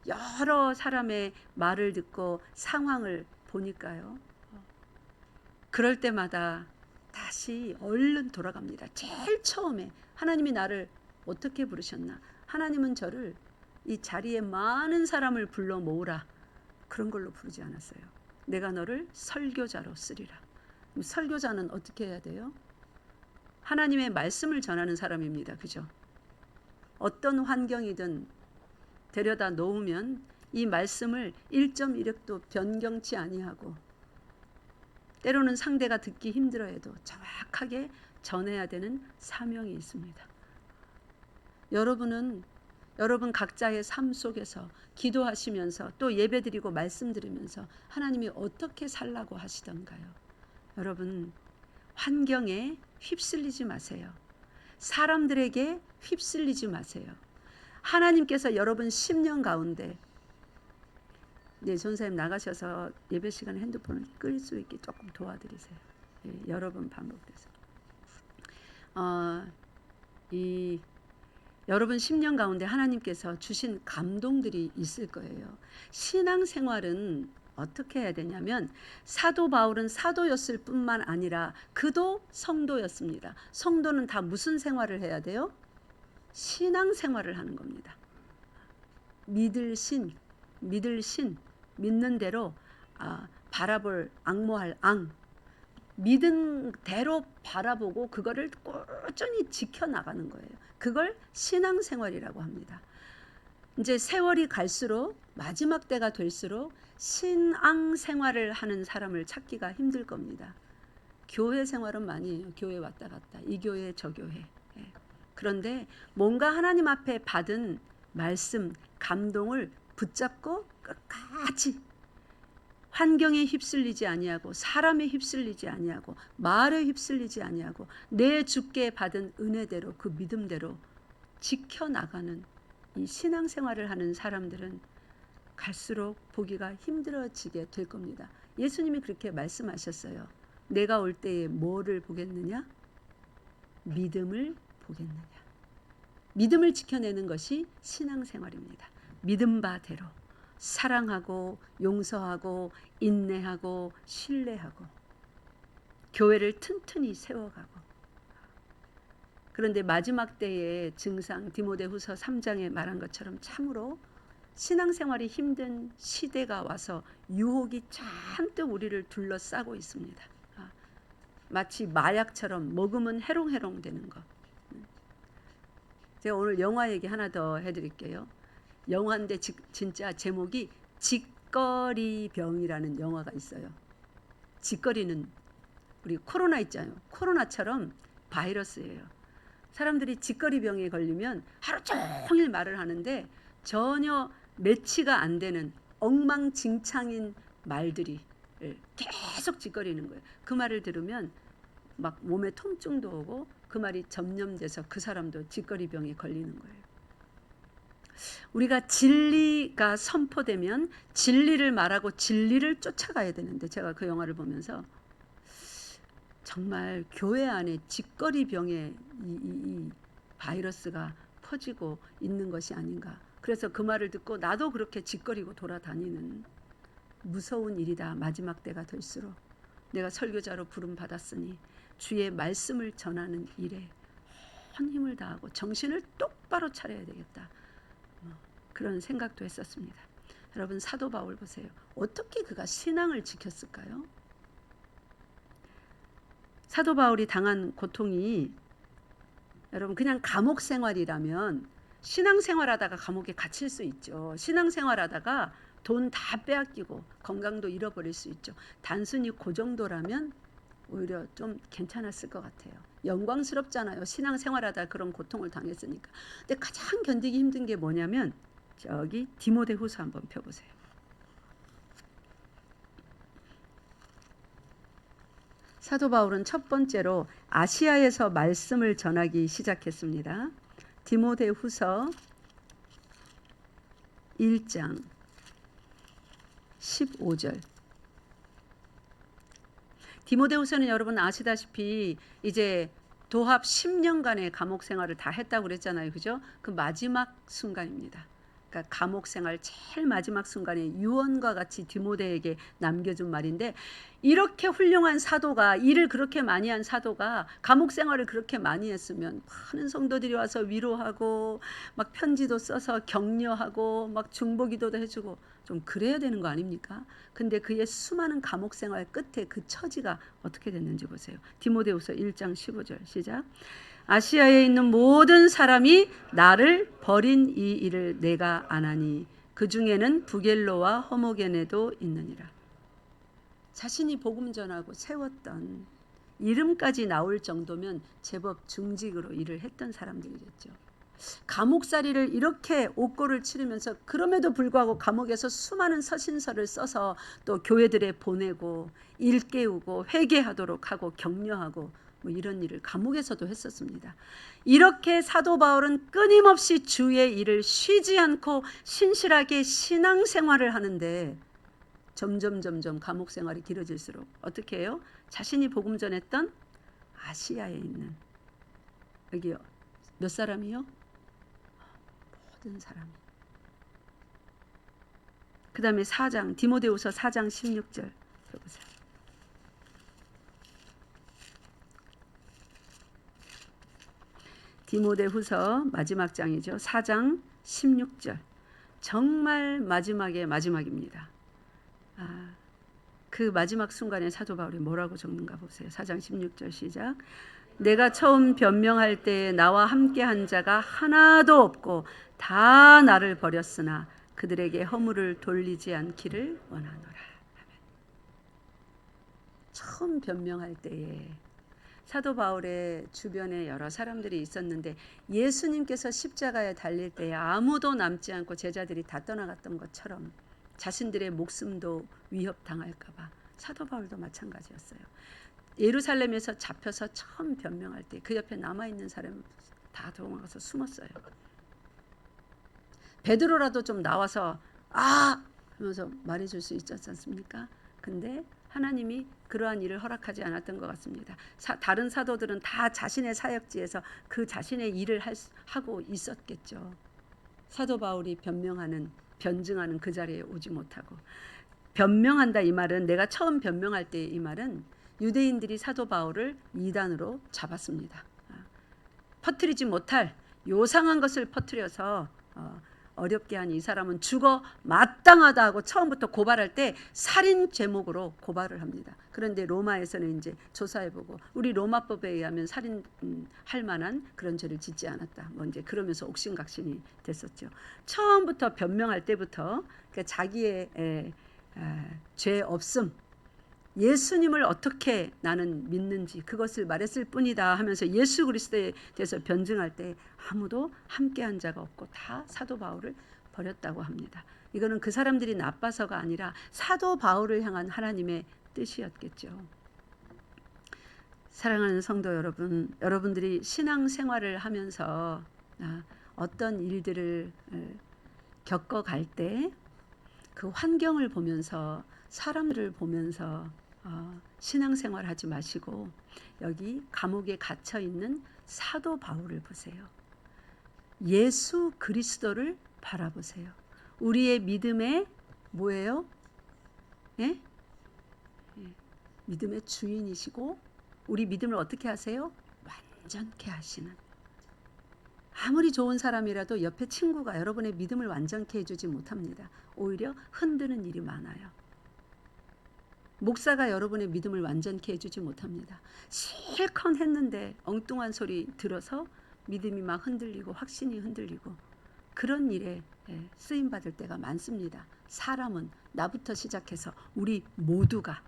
여러 사람의 말을 듣고 상황을 보니까요. 그럴 때마다 다시 얼른 돌아갑니다. 제일 처음에 하나님이 나를 어떻게 부르셨나. 하나님은 저를 이 자리에 많은 사람을 불러 모으라, 그런 걸로 부르지 않았어요. 내가 너를 설교자로 쓰리라. 설교자는 어떻게 해야 돼요? 하나님의 말씀을 전하는 사람입니다. 그죠? 어떤 환경이든 데려다 놓으면 이 말씀을 1.1획도 변경치 아니하고, 때로는 상대가 듣기 힘들어해도 정확하게 전해야 되는 사명이 있습니다. 여러분 각자의 삶 속에서 기도하시면서 또 예배드리고 말씀드리면서 하나님이 어떻게 살라고 하시던가요? 여러분, 환경에 휩쓸리지 마세요. 사람들에게 휩쓸리지 마세요. 하나님께서 여러분 10년 가운데, 전사님 나가셔서 예배 시간에 핸드폰을 끌 수 있게 조금 도와드리세요. 여러 번 반복돼서. 여러분 10년 가운데 하나님께서 주신 감동들이 있을 거예요. 신앙생활은 어떻게 해야 되냐면, 사도 바울은 사도였을 뿐만 아니라 그도 성도였습니다. 성도는 다 무슨 생활을 해야 돼요? 신앙생활을 하는 겁니다. 믿을 신, 믿는 대로 바라볼, 앙모할 앙, 믿은 대로 바라보고 그거를 꾸준히 지켜나가는 거예요. 그걸 신앙생활이라고 합니다. 이제 세월이 갈수록, 마지막 때가 될수록 신앙생활을 하는 사람을 찾기가 힘들 겁니다. 교회 생활은 많이 해요. 교회 왔다 갔다, 이 교회 저 교회. 그런데 뭔가 하나님 앞에 받은 말씀, 감동을 붙잡고 끝까지 환경에 휩쓸리지 아니하고, 사람에 휩쓸리지 아니하고, 말에 휩쓸리지 아니하고, 내 주께 받은 은혜대로, 그 믿음대로 지켜나가는 이 신앙생활을 하는 사람들은 갈수록 보기가 힘들어지게 될 겁니다. 예수님이 그렇게 말씀하셨어요. 내가 올 때에 뭐를 보겠느냐? 믿음을 보겠느냐. 믿음을 지켜내는 것이 신앙생활입니다. 믿음 바대로 사랑하고 용서하고 인내하고 신뢰하고 교회를 튼튼히 세워가고. 그런데 마지막 때의 증상, 디모데후서 3장에 말한 것처럼 참으로 신앙생활이 힘든 시대가 와서 유혹이 잔뜩 우리를 둘러싸고 있습니다. 마치 마약처럼 먹으면 해롱해롱 되는 것. 제가 오늘 영화 얘기 하나 더 해드릴게요. 영화인데 진짜 제목이 직거리병이라는 영화가 있어요. 직거리는 우리 코로나 있잖아요. 코로나처럼 바이러스예요. 사람들이 직거리병에 걸리면 하루 종일 말을 하는데 전혀 매치가 안 되는 엉망진창인 말들이 계속 직거리는 거예요. 그 말을 들으면 막 몸에 통증도 오고 그 말이 점념돼서 그 사람도 직거리병에 걸리는 거예요. 우리가 진리가 선포되면 진리를 말하고 진리를 쫓아가야 되는데, 제가 그 영화를 보면서 정말 교회 안에 직거리 병에 이 바이러스가 퍼지고 있는 것이 아닌가. 그래서 그 말을 듣고 나도 그렇게 직거리고 돌아다니는, 무서운 일이다. 마지막 때가 될수록 내가 설교자로 부름 받았으니 주의 말씀을 전하는 일에 온 힘을 다하고 정신을 똑바로 차려야 되겠다. 그런 생각도 했었습니다. 여러분, 사도 바울 보세요. 어떻게 그가 신앙을 지켰을까요? 사도 바울이 당한 고통이, 여러분, 그냥 감옥 생활이라면 신앙생활하다가 감옥에 갇힐 수 있죠. 신앙생활하다가 돈 다 빼앗기고 건강도 잃어버릴 수 있죠. 단순히 그 정도라면 오히려 좀 괜찮았을 것 같아요. 영광스럽잖아요. 신앙생활하다 그런 고통을 당했으니까. 근데 가장 견디기 힘든 게 뭐냐면, 저기 디모데후서 한번 펴보세요. 사도 바울은 첫 번째로 아시아에서 말씀을 전하기 시작했습니다. 디모데후서 1장 15절. 디모데후서는 여러분 아시다시피 이제 도합 10년간의 감옥 생활을 다 했다고 그랬잖아요. 그죠? 그 마지막 순간입니다. 그러니까 감옥 생활 제일 마지막 순간에 유언과 같이 디모데에게 남겨준 말인데, 이렇게 훌륭한 사도가, 일을 그렇게 많이 한 사도가 감옥 생활을 그렇게 많이 했으면 많은 성도들이 와서 위로하고 막 편지도 써서 격려하고 막 중보기도도 해주고 좀 그래야 되는 거 아닙니까? 근데 그의 수많은 감옥 생활 끝에 그 처지가 어떻게 됐는지 보세요. 디모데후서 1장 15절 시작. 아시아에 있는 모든 사람이 나를 버린 이 일을 내가 아나니 그 중에는 부겔로와 허모게네도 있느니라. 자신이 복음 전하고 세웠던, 이름까지 나올 정도면 제법 중직으로 일을 했던 사람들이겠죠. 감옥살이를 이렇게 옥고를 치르면서, 그럼에도 불구하고 감옥에서 수많은 서신서를 써서 또 교회들에 보내고 일깨우고 회개하도록 하고 격려하고 뭐 이런 일을 감옥에서도 했었습니다. 이렇게 사도 바울은 끊임없이 주의 일을 쉬지 않고 신실하게 신앙생활을 하는데, 점점 감옥 생활이 길어질수록 어떻게 해요? 자신이 복음 전했던 아시아에 있는, 여기 몇 사람이요? 모든 사람이. 그 다음에 4장, 디모데후서 4장 16절 보세요. 디모데후서 마지막 장이죠. 4장 16절. 정말 마지막의 마지막입니다. 그 마지막 순간에 사도 바울이 뭐라고 적는가 보세요. 4장 16절 시작. 내가 처음 변명할 때에 나와 함께한 자가 하나도 없고 다 나를 버렸으나 그들에게 허물을 돌리지 않기를 원하노라. 처음 변명할 때에 사도 바울의 주변에 여러 사람들이 있었는데, 예수님께서 십자가에 달릴 때에 아무도 남지 않고 제자들이 다 떠나갔던 것처럼 자신들의 목숨도 위협당할까 봐 사도 바울도 마찬가지였어요. 예루살렘에서 잡혀서 처음 변명할 때 그 옆에 남아있는 사람은 다 도망가서 숨었어요. 베드로라도 좀 나와서 하면서 말해줄 수 있지 않습니까? 근데 하나님이 그러한 일을 허락하지 않았던 것 같습니다. 다른 사도들은 다 자신의 사역지에서 그 자신의 일을 하고 있었겠죠. 사도 바울이 변증하는 그 자리에 오지 못하고, 변명한다 이 말은, 내가 처음 변명할 때 이 말은 유대인들이 사도 바울을 이단으로 잡았습니다. 퍼뜨리지 못할 요상한 것을 퍼뜨려서 어렵게 한 이 사람은 죽어 마땅하다 하고 처음부터 고발할 때 살인 제목으로 고발을 합니다. 그런데 로마에서는 이제 조사해보고 우리 로마법에 의하면 살인할 만한 그런 죄를 짓지 않았다. 뭐 이제 그러면서 옥신각신이 됐었죠. 처음부터 변명할 때부터 자기의 죄 없음, 예수님을 어떻게 나는 믿는지 그것을 말했을 뿐이다 하면서 예수 그리스도에 대해서 변증할 때 아무도 함께한 자가 없고 다 사도 바울을 버렸다고 합니다. 이거는 그 사람들이 나빠서가 아니라 사도 바울을 향한 하나님의 뜻이었겠죠. 사랑하는 성도 여러분, 여러분들이 신앙생활을 하면서 어떤 일들을 겪어갈 때 그 환경을 보면서 사람들을 보면서 신앙생활 하지 마시고 여기 감옥에 갇혀 있는 사도 바울을 보세요. 예수 그리스도를 바라보세요. 우리의 믿음의 뭐예요? 예? 믿음의 주인이시고 우리 믿음을 어떻게 하세요? 완전케 하시는. 아무리 좋은 사람이라도 옆에 친구가 여러분의 믿음을 완전케 해주지 못합니다. 오히려 흔드는 일이 많아요. 목사가 여러분의 믿음을 완전케 해주지 못합니다. 실컷 했는데 엉뚱한 소리 들어서 믿음이 막 흔들리고 확신이 흔들리고 그런 일에 쓰임받을 때가 많습니다. 사람은 나부터 시작해서 우리 모두가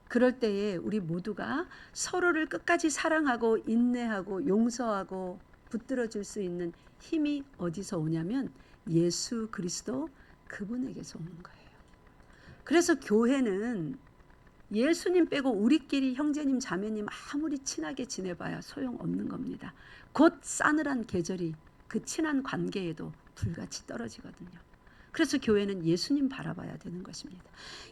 그럴 때에 우리 모두가 서로를 끝까지 사랑하고 인내하고 용서하고 붙들어줄 수 있는 힘이 어디서 오냐면 예수 그리스도 그분에게서 오는 거예요. 그래서 교회는 예수님 빼고 우리끼리 형제님 자매님 아무리 친하게 지내봐야 소용없는 겁니다. 곧 싸늘한 계절이 그 친한 관계에도 불같이 떨어지거든요. 그래서 교회는 예수님 바라봐야 되는 것입니다.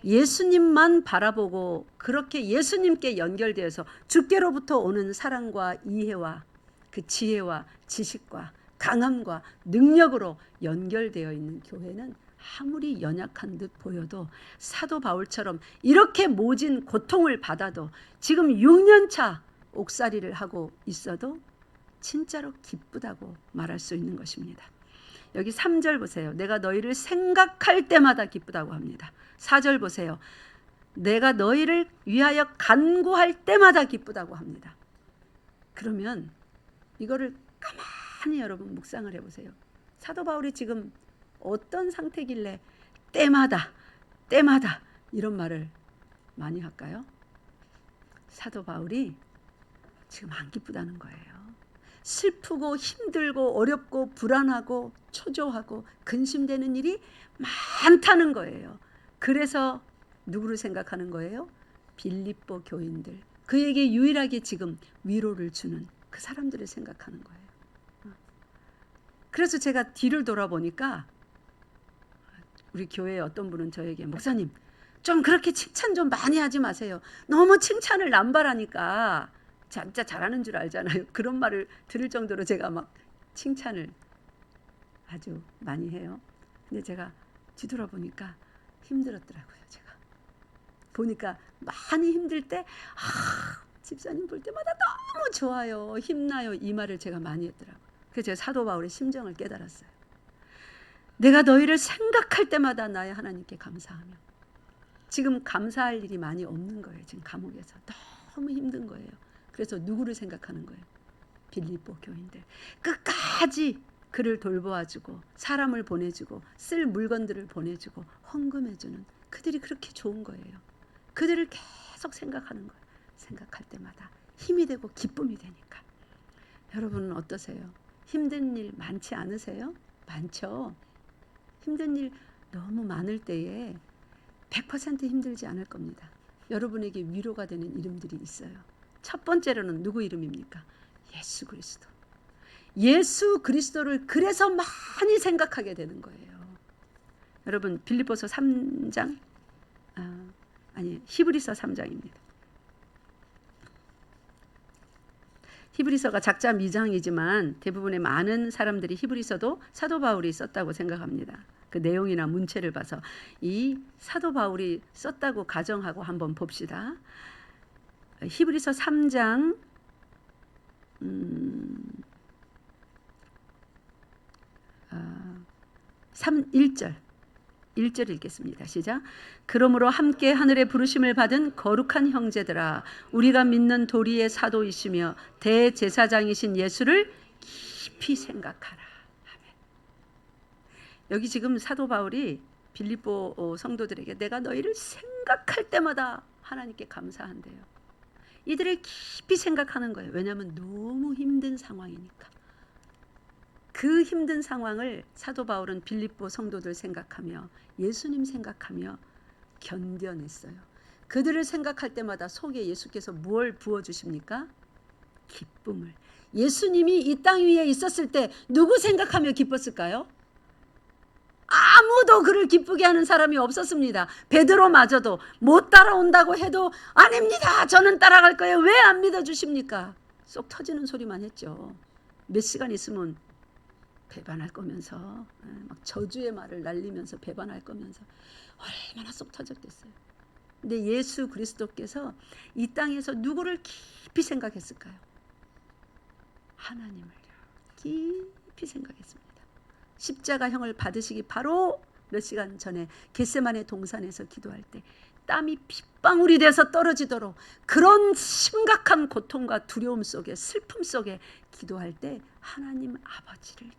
예수님만 바라보고 그렇게 예수님께 연결되어서 주께로부터 오는 사랑과 이해와 그 지혜와 지식과 강함과 능력으로 연결되어 있는 교회는 아무리 연약한 듯 보여도 사도 바울처럼 이렇게 모진 고통을 받아도 지금 6년차 옥살이를 하고 있어도 진짜로 기쁘다고 말할 수 있는 것입니다. 여기 3절 보세요. 내가 너희를 생각할 때마다 기쁘다고 합니다. 4절 보세요. 내가 너희를 위하여 간구할 때마다 기쁘다고 합니다. 그러면 이거를 가만히 여러분 묵상을 해보세요. 사도 바울이 지금 어떤 상태길래 때마다 이런 말을 많이 할까요? 사도 바울이 지금 안 기쁘다는 거예요. 슬프고 힘들고 어렵고 불안하고 초조하고 근심되는 일이 많다는 거예요. 그래서 누구를 생각하는 거예요? 빌립보 교인들. 그에게 유일하게 지금 위로를 주는 그 사람들을 생각하는 거예요. 그래서 제가 뒤를 돌아보니까 우리 교회에 어떤 분은 저에게 목사님 좀 그렇게 칭찬 좀 많이 하지 마세요. 너무 칭찬을 남발하니까 진짜 잘하는 줄 알잖아요. 그런 말을 들을 정도로 제가 막 칭찬을 아주 많이 해요. 근데 제가 뒤돌아보니까 힘들었더라고요. 제가 보니까 많이 힘들 때 집사님 볼 때마다 너무 좋아요. 힘나요. 이 말을 제가 많이 했더라고요. 그래서 제가 사도 바울의 심정을 깨달았어요. 내가 너희를 생각할 때마다 나의 하나님께 감사하며 지금 감사할 일이 많이 없는 거예요. 지금 감옥에서 너무 힘든 거예요. 그래서 누구를 생각하는 거예요? 빌립보 교인들. 끝까지 그를 돌보아주고 사람을 보내주고 쓸 물건들을 보내주고 헌금해주는 그들이 그렇게 좋은 거예요. 그들을 계속 생각하는 거예요. 생각할 때마다 힘이 되고 기쁨이 되니까. 여러분은 어떠세요? 힘든 일 많지 않으세요? 많죠. 힘든 일 너무 많을 때에 100% 힘들지 않을 겁니다. 여러분에게 위로가 되는 이름들이 있어요. 첫 번째로는 누구 이름입니까? 예수 그리스도. 예수 그리스도를 그래서 많이 생각하게 되는 거예요. 여러분 빌립보서 3장 히브리서 3장입니다. 히브리서가 작자 미장이지만 대부분의 많은 사람들이 히브리서도 사도 바울이 썼다고 생각합니다. 그 내용이나 문체를 봐서 이 사도 바울이 썼다고 가정하고 한번 봅시다. 히브리서 3장 1절 읽겠습니다. 시작. 그러므로 함께 하늘의 부르심을 받은 거룩한 형제들아 우리가 믿는 도리의 사도이시며 대제사장이신 예수를 깊이 생각하라. 아멘. 여기 지금 사도 바울이 빌립보 성도들에게 내가 너희를 생각할 때마다 하나님께 감사한대요. 이들을 깊이 생각하는 거예요. 왜냐하면 너무 힘든 상황이니까. 그 힘든 상황을 사도 바울은 빌립보 성도들 생각하며 예수님 생각하며 견뎌냈어요. 그들을 생각할 때마다 속에 예수께서 무엇을 부어주십니까? 기쁨을. 예수님이 이 땅 위에 있었을 때 누구 생각하며 기뻤을까요? 아무도 그를 기쁘게 하는 사람이 없었습니다. 베드로마저도 못 따라온다고 해도 아닙니다. 저는 따라갈 거예요. 왜 안 믿어주십니까? 쏙 터지는 소리만 했죠. 몇 시간 있으면 배반할 거면서 막 저주의 말을 날리면서 배반할 거면서 얼마나 속 터졌겠어요. 근데 예수 그리스도께서 이 땅에서 누구를 깊이 생각했을까요? 하나님을 깊이 생각했습니다. 십자가형을 받으시기 바로 몇 시간 전에 겟세마네 동산에서 기도할 때 땀이 핏방울이 돼서 떨어지도록 그런 심각한 고통과 두려움 속에 슬픔 속에 기도할 때 하나님 아버지를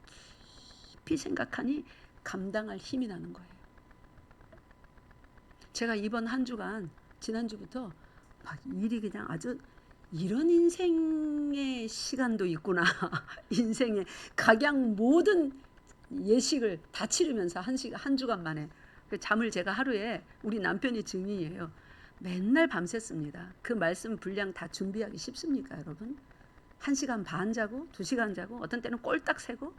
깊이 생각하니 감당할 힘이 나는 거예요. 제가 이번 한 주간 지난주부터 막 일이 그냥 아주 이런 인생의 시간도 있구나. 인생의 각양 모든 예식을 다 치르면서 한 주간 만에 잠을 제가 하루에 우리 남편이 증인이에요. 맨날 밤샜습니다. 그 말씀 분량 다 준비하기 쉽습니까 여러분? 1시간 반 자고 2시간 자고 어떤 때는 꼴딱 새고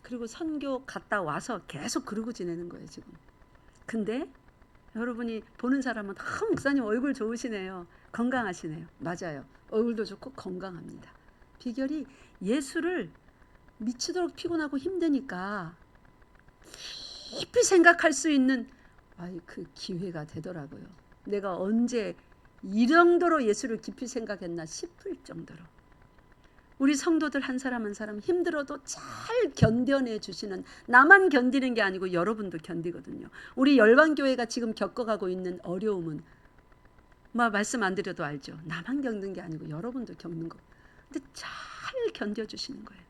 그리고 선교 갔다 와서 계속 그러고 지내는 거예요 지금. 근데 여러분이 보는 사람은 목사님 얼굴 좋으시네요. 건강하시네요. 맞아요. 얼굴도 좋고 건강합니다. 비결이 예수를 미치도록 피곤하고 힘드니까 깊이 생각할 수 있는 그 기회가 되더라고요. 내가 언제 이 정도로 예수를 깊이 생각했나 싶을 정도로. 우리 성도들 한 사람 한 사람 힘들어도 잘 견뎌내 주시는, 나만 견디는 게 아니고 여러분도 견디거든요. 우리 열방교회가 지금 겪어가고 있는 어려움은 말씀 안 드려도 알죠. 나만 겪는 게 아니고 여러분도 겪는 거. 근데 잘 견뎌주시는 거예요.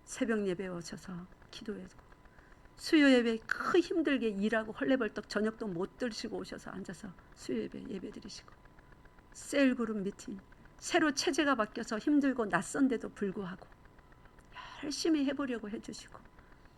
새벽 예배 오셔서 기도해주고 수요 예배 힘들게 일하고 헐레벌떡 저녁도 못 드시고 오셔서 앉아서 수요 예배 드리시고 셀그룹 미팅 새로 체제가 바뀌어서 힘들고 낯선데도 불구하고 열심히 해보려고 해주시고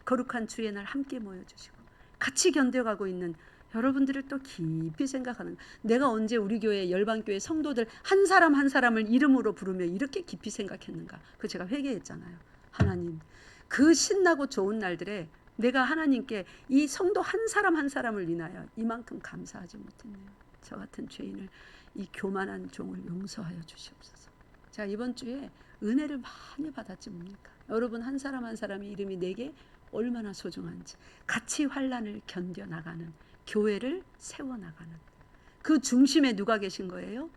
거룩한 주의 날 함께 모여주시고 같이 견뎌가고 있는 여러분들을 또 깊이 생각하는, 내가 언제 우리 교회 열방교회 성도들 한 사람 한 사람을 이름으로 부르며 이렇게 깊이 생각했는가. 그 제가 회개했잖아요. 하나님, 그 신나고 좋은 날들에 내가 하나님께 이 성도 한 사람 한 사람을 인하여 이만큼 감사하지 못했네요. 저 같은 죄인을, 이 교만한 종을 용서하여 주시옵소서. 자, 이번 주에 은혜를 많이 받았지 뭡니까? 여러분 한 사람 한 사람의 이름이 내게 얼마나 소중한지, 같이 환난을 견뎌나가는, 교회를 세워나가는 그 중심에 누가 계신 거예요?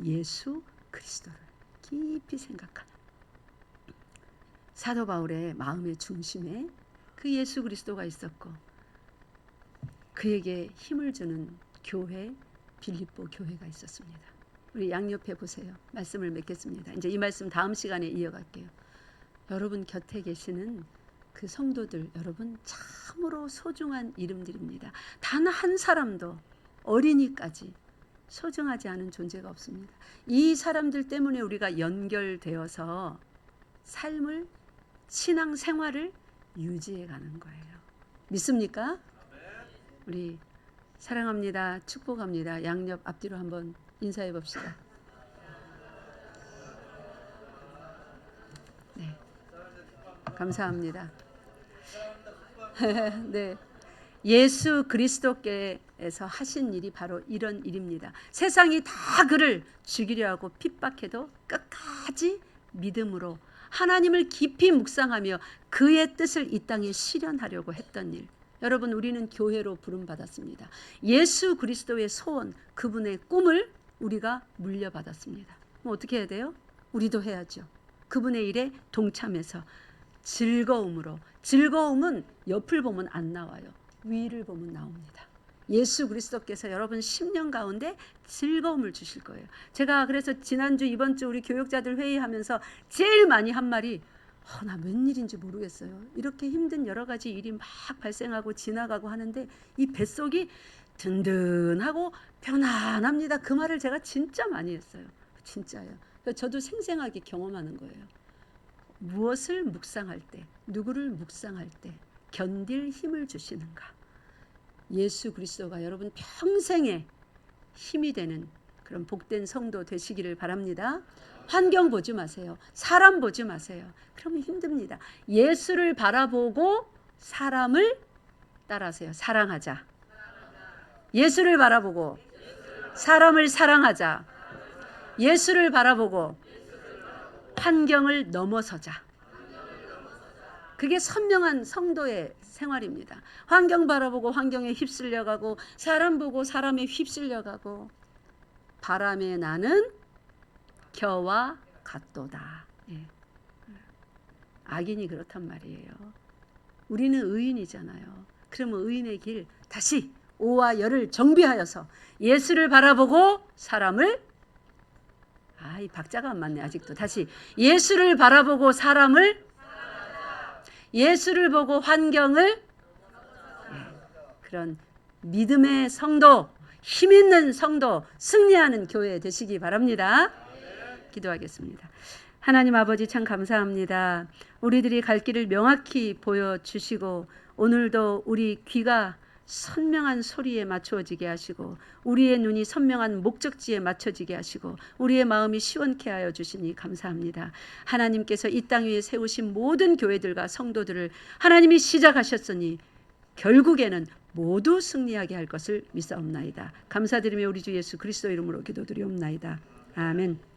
예수 그리스도를 깊이 생각하는 사도 바울의 마음의 중심에 그 예수 그리스도가 있었고 그에게 힘을 주는 교회, 빌립보 교회가 있었습니다. 우리 양옆에 보세요. 말씀을 맺겠습니다. 이제 이 말씀 다음 시간에 이어갈게요. 여러분 곁에 계시는 그 성도들, 여러분 참으로 소중한 이름들입니다. 단 한 사람도 어린이까지 소중하지 않은 존재가 없습니다. 이 사람들 때문에 우리가 연결되어서 삶을, 신앙 생활을 유지해 가는 거예요. 믿습니까? 우리 사랑합니다. 축복합니다. 양옆 앞뒤로 한번 인사해 봅시다. 네, 감사합니다. 네, 예수 그리스도께서 하신 일이 바로 이런 일입니다. 세상이 다 그를 죽이려 하고 핍박해도 끝까지 믿음으로 하나님을 깊이 묵상하며 그의 뜻을 이 땅에 실현하려고 했던 일. 여러분, 우리는 교회로 부름받았습니다. 예수 그리스도의 소원, 그분의 꿈을 우리가 물려받았습니다. 그럼 어떻게 해야 돼요? 우리도 해야죠. 그분의 일에 동참해서 즐거움으로. 즐거움은 옆을 보면 안 나와요. 위를 보면 나옵니다. 예수 그리스도께서 여러분 10년 가운데 즐거움을 주실 거예요. 제가 그래서 지난주 이번주 우리 교육자들 회의하면서 제일 많이 한 말이 나 웬일인지 모르겠어요. 이렇게 힘든 여러 가지 일이 막 발생하고 지나가고 하는데 이 뱃속이 든든하고 편안합니다. 그 말을 제가 진짜 많이 했어요. 진짜예요. 저도 생생하게 경험하는 거예요. 무엇을 묵상할 때, 누구를 묵상할 때 견딜 힘을 주시는가. 예수 그리스도가 여러분 평생에 힘이 되는 그런 복된 성도 되시기를 바랍니다. 환경 보지 마세요. 사람 보지 마세요. 그러면 힘듭니다. 예수를 바라보고 사람을 따라하세요. 사랑하자. 예수를 바라보고 사람을 사랑하자. 예수를 바라보고 환경을 넘어서자. 그게 선명한 성도의 생활입니다. 환경 바라보고 환경에 휩쓸려가고 사람 보고 사람에 휩쓸려가고 바람에 나는 겨와 같도다. 예. 악인이 그렇단 말이에요. 우리는 의인이잖아요. 그러면 의인의 길 다시 오와 열을 정비하여서 예수를 바라보고 사람을 이 박자가 안 맞네 아직도. 다시 예수를 바라보고 사람을 예수를 보고 환경을 그런 믿음의 성도, 힘 있는 성도, 승리하는 교회 되시기 바랍니다. 기도하겠습니다. 하나님 아버지 참 감사합니다. 우리들이 갈 길을 명확히 보여주시고 오늘도 우리 귀가 선명한 소리에 맞추어지게 하시고 우리의 눈이 선명한 목적지에 맞춰지게 하시고 우리의 마음이 시원케 하여 주시니 감사합니다. 하나님께서 이 땅 위에 세우신 모든 교회들과 성도들을 하나님이 시작하셨으니 결국에는 모두 승리하게 할 것을 믿사옵나이다. 감사드리며 우리 주 예수 그리스도 이름으로 기도드리옵나이다. 아멘.